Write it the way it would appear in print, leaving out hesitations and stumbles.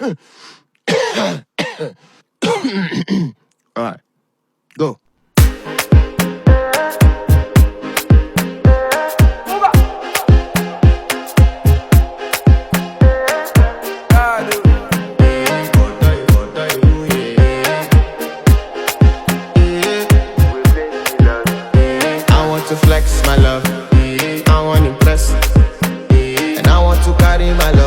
Alright, go. I want to flex my love, I want to impress, and I want to carry my love.